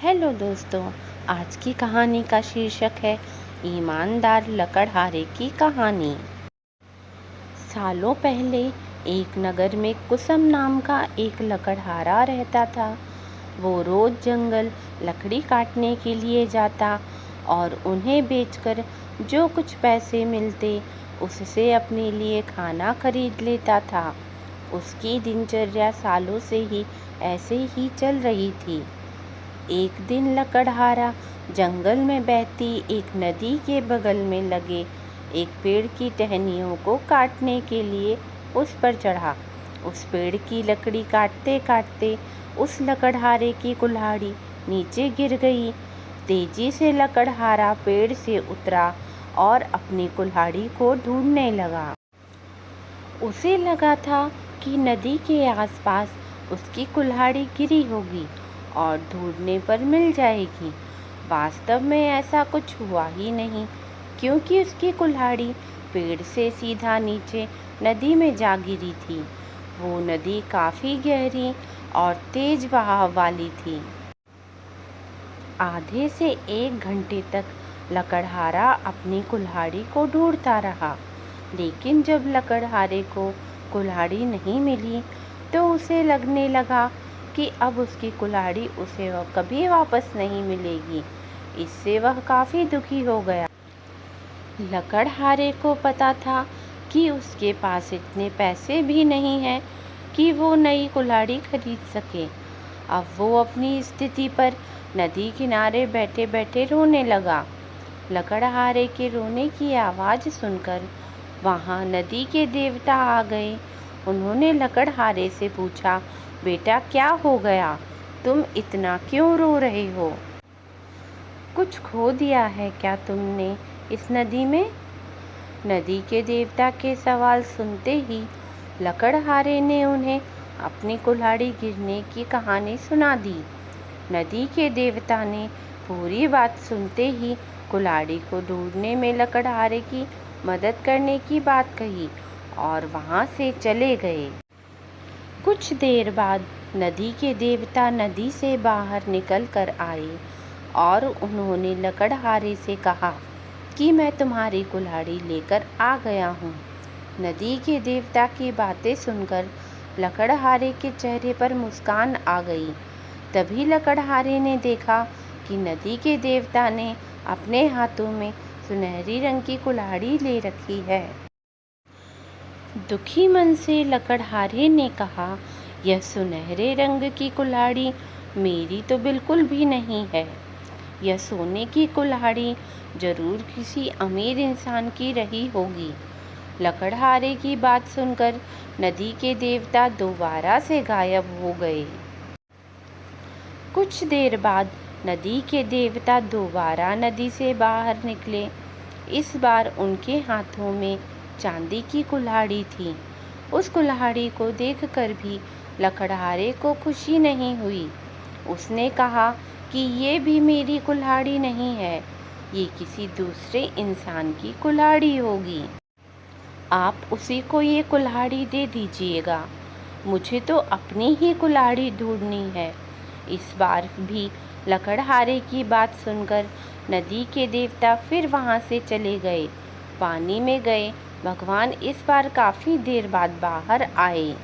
Hello दोस्तों। आज की कहानी का शीर्षक है ईमानदार लकड़हारे की कहानी। सालों पहले एक नगर में कुसुम नाम का एक लकड़हारा रहता था। वो रोज जंगल लकड़ी काटने के लिए जाता और उन्हें बेचकर जो कुछ पैसे मिलते उससे अपने लिए खाना खरीद लेता था। उसकी दिनचर्या सालों से ही ऐसे ही चल रही थी। एक दिन लकड़हारा जंगल में बहती एक नदी के बगल में लगे एक पेड़ की टहनियों को काटने के लिए उस पर चढ़ा। उस पेड़ की लकड़ी काटते काटते उस लकड़हारे की कुल्हाड़ी नीचे गिर गई। तेजी से लकड़हारा पेड़ से उतरा और अपनी कुल्हाड़ी को ढूंढने लगा। उसे लगा था कि नदी के आसपास उसकी कुल्हाड़ी गिरी होगी और ढूंढने पर मिल जाएगी। वास्तव में ऐसा कुछ हुआ ही नहीं, क्योंकि उसकी कुल्हाड़ी पेड़ से सीधा नीचे नदी में जा गिरी थी। वो नदी काफ़ी गहरी और तेज बहाव वाली थी। आधे से 1 घंटे तक लकड़हारा अपनी कुल्हाड़ी को ढूंढता रहा, लेकिन जब लकड़हारे को कुल्हाड़ी नहीं मिली तो उसे लगने लगा कि अब उसकी कुल्हाड़ी उसे कभी वापस नहीं मिलेगी। इससे वह काफ़ी दुखी हो गया। लकड़हारे को पता था कि उसके पास इतने पैसे भी नहीं हैं कि वो नई कुल्हाड़ी खरीद सके। अब वो अपनी स्थिति पर नदी किनारे बैठे बैठे रोने लगा। लकड़हारे के रोने की आवाज़ सुनकर वहाँ नदी के देवता आ गए। उन्होंने लकड़हारे से पूछा, बेटा क्या हो गया? तुम इतना क्यों रो रहे हो? कुछ खो दिया है क्या तुमने इस नदी में? नदी के देवता के सवाल सुनते ही लकड़हारे ने उन्हें अपनी कुल्हाड़ी गिरने की कहानी सुना दी। नदी के देवता ने पूरी बात सुनते ही कुल्हाड़ी को ढूंढने में लकड़हारे की मदद करने की बात कही और वहाँ से चले गए। कुछ देर बाद नदी के देवता नदी से बाहर निकल कर आए और उन्होंने लकड़हारे से कहा कि मैं तुम्हारी कुल्हाड़ी लेकर आ गया हूँ। नदी के देवता की बातें सुनकर लकड़हारे के चेहरे पर मुस्कान आ गई। तभी लकड़हारे ने देखा कि नदी के देवता ने अपने हाथों में सुनहरी रंग की कुल्हाड़ी ले रखी है। दुखी मन से लकड़हारे ने कहा, यह सुनहरे रंग की कुल्हाड़ी मेरी तो बिल्कुल भी नहीं है। यह सोने की कुल्हाड़ी जरूर किसी अमीर इंसान की रही होगी। लकड़हारे की बात सुनकर नदी के देवता दोबारा से गायब हो गए। कुछ देर बाद नदी के देवता दोबारा नदी से बाहर निकले। इस बार उनके हाथों में चांदी की कुल्हाड़ी थी। उस कुल्हाड़ी को देखकर भी लकड़हारे को खुशी नहीं हुई। उसने कहा कि ये भी मेरी कुल्हाड़ी नहीं है, ये किसी दूसरे इंसान की कुल्हाड़ी होगी। आप उसी को ये कुल्हाड़ी दे दीजिएगा, मुझे तो अपनी ही कुल्हाड़ी ढूंढनी है। इस बार भी लकड़हारे की बात सुनकर नदी के देवता फिर वहाँ से चले गए। पानी में गए भगवान इस बार काफ़ी देर बाद बाहर आए।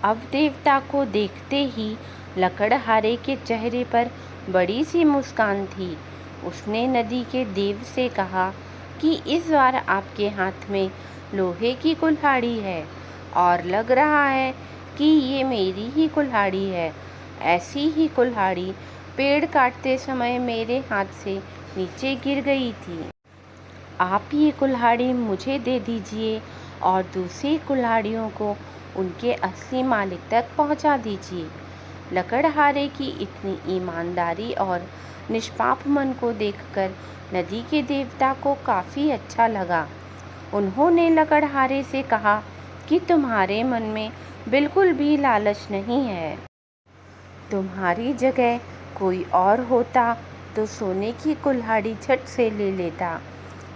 अब देवता को देखते ही लकड़हारे के चेहरे पर बड़ी सी मुस्कान थी। उसने नदी के देव से कहा कि इस बार आपके हाथ में लोहे की कुल्हाड़ी है और लग रहा है कि ये मेरी ही कुल्हाड़ी है। ऐसी ही कुल्हाड़ी पेड़ काटते समय मेरे हाथ से नीचे गिर गई थी। आप ये कुल्हाड़ी मुझे दे दीजिए और दूसरी कुल्हाड़ियों को उनके असली मालिक तक पहुंचा दीजिए। लकड़हारे की इतनी ईमानदारी और निष्पाप मन को देखकर नदी के देवता को काफ़ी अच्छा लगा। उन्होंने लकड़हारे से कहा कि तुम्हारे मन में बिल्कुल भी लालच नहीं है। तुम्हारी जगह कोई और होता तो सोने की कुल्हाड़ी झट से ले लेता,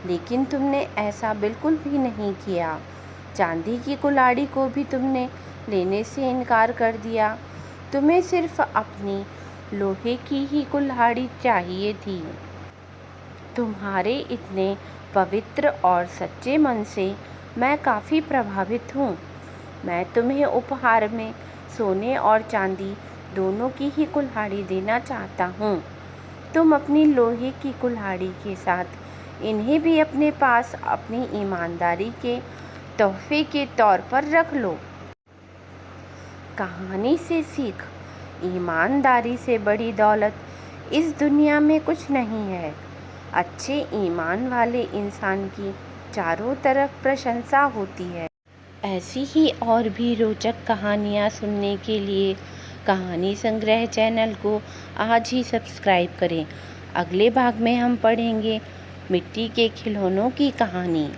लेकिन तुमने ऐसा बिल्कुल भी नहीं किया। चांदी की कुल्हाड़ी को भी तुमने लेने से इनकार कर दिया। तुम्हें सिर्फ अपनी लोहे की ही कुल्हाड़ी चाहिए थी। तुम्हारे इतने पवित्र और सच्चे मन से मैं काफ़ी प्रभावित हूँ। मैं तुम्हें उपहार में सोने और चांदी दोनों की ही कुल्हाड़ी देना चाहता हूँ। तुम अपनी लोहे की कुल्हाड़ी के साथ इन्हें भी अपने पास अपनी ईमानदारी के तोहफे के तौर पर रख लो। कहानी से सीख, ईमानदारी से बड़ी दौलत इस दुनिया में कुछ नहीं है। अच्छे ईमान वाले इंसान की चारों तरफ प्रशंसा होती है। ऐसी ही और भी रोचक कहानियाँ सुनने के लिए कहानी संग्रह चैनल को आज ही सब्सक्राइब करें। अगले भाग में हम पढ़ेंगे मिट्टी के खिलौनों की कहानी।